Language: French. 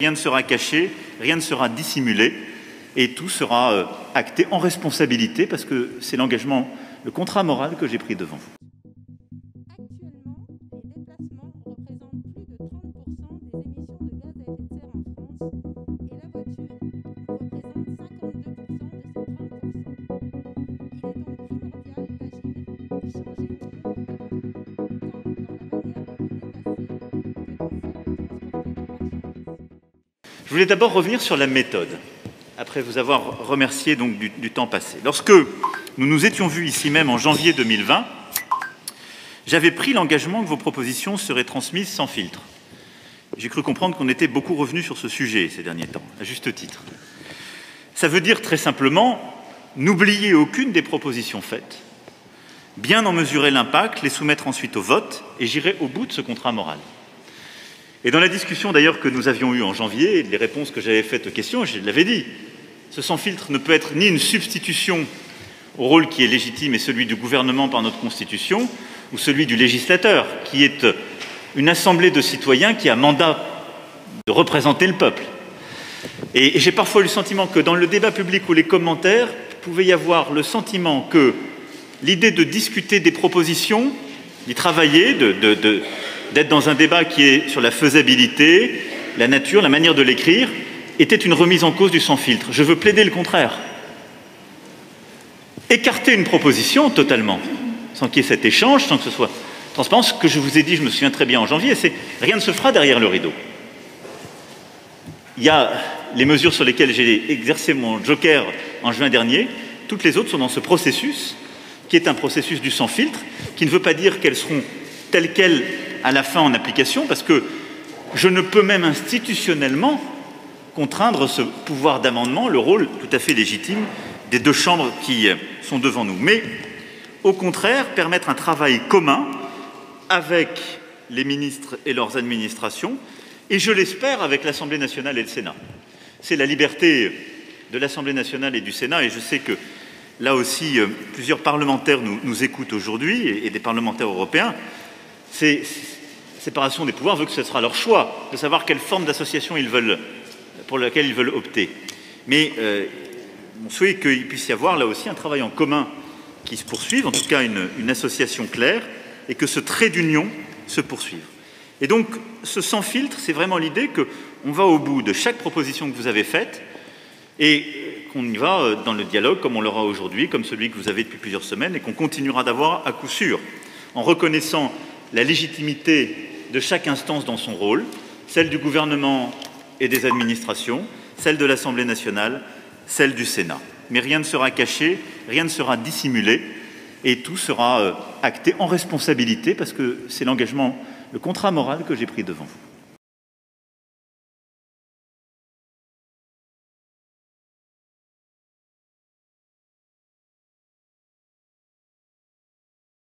Rien ne sera caché, rien ne sera dissimulé et tout sera acté en responsabilité parce que c'est l'engagement, le contrat moral que j'ai pris devant vous. Je voulais d'abord revenir sur la méthode, après vous avoir remercié donc du temps passé. Lorsque nous nous étions vus ici même en janvier 2020, j'avais pris l'engagement que vos propositions seraient transmises sans filtre. J'ai cru comprendre qu'on était beaucoup revenu sur ce sujet ces derniers temps, à juste titre. Ça veut dire très simplement, n'oublier aucune des propositions faites, bien en mesurer l'impact, les soumettre ensuite au vote, et j'irai au bout de ce contrat moral. Et dans la discussion d'ailleurs que nous avions eue en janvier, les réponses que j'avais faites aux questions, je l'avais dit, ce sans filtre ne peut être ni une substitution au rôle qui est légitime et celui du gouvernement par notre Constitution, ou celui du législateur, qui est une assemblée de citoyens qui a mandat de représenter le peuple. Et j'ai parfois eu le sentiment que dans le débat public ou les commentaires, il pouvait y avoir le sentiment que l'idée de discuter des propositions, d'y travailler, d'être dans un débat qui est sur la faisabilité, la nature, la manière de l'écrire, était une remise en cause du sans-filtre. Je veux plaider le contraire. Écarter une proposition totalement, sans qu'il y ait cet échange, sans que ce soit transparent. Ce que je vous ai dit, je me souviens très bien en janvier, c'est rien ne se fera derrière le rideau. Il y a les mesures sur lesquelles j'ai exercé mon joker en juin dernier, toutes les autres sont dans ce processus, qui est un processus du sans-filtre, qui ne veut pas dire qu'elles seront telles quelles à la fin en application, parce que je ne peux même institutionnellement contraindre ce pouvoir d'amendement, le rôle tout à fait légitime des deux chambres qui sont devant nous. Mais au contraire, permettre un travail commun avec les ministres et leurs administrations, et je l'espère avec l'Assemblée nationale et le Sénat. C'est la liberté de l'Assemblée nationale et du Sénat, et je sais que là aussi plusieurs parlementaires nous écoutent aujourd'hui, et des parlementaires européens. C'est séparation des pouvoirs veut que ce sera leur choix de savoir quelle forme d'association pour laquelle ils veulent opter. Mais mon souhait est qu'il puisse y avoir là aussi un travail en commun qui se poursuive, en tout cas une association claire, et que ce trait d'union se poursuive. Et donc, ce sans filtre, c'est vraiment l'idée qu'on va au bout de chaque proposition que vous avez faite et qu'on y va dans le dialogue comme on l'aura aujourd'hui, comme celui que vous avez depuis plusieurs semaines et qu'on continuera d'avoir à coup sûr, en reconnaissant la légitimité de chaque instance dans son rôle, celle du gouvernement et des administrations, celle de l'Assemblée nationale, celle du Sénat. Mais rien ne sera caché, rien ne sera dissimulé, et tout sera acté en responsabilité parce que c'est l'engagement, le contrat moral que j'ai pris devant vous.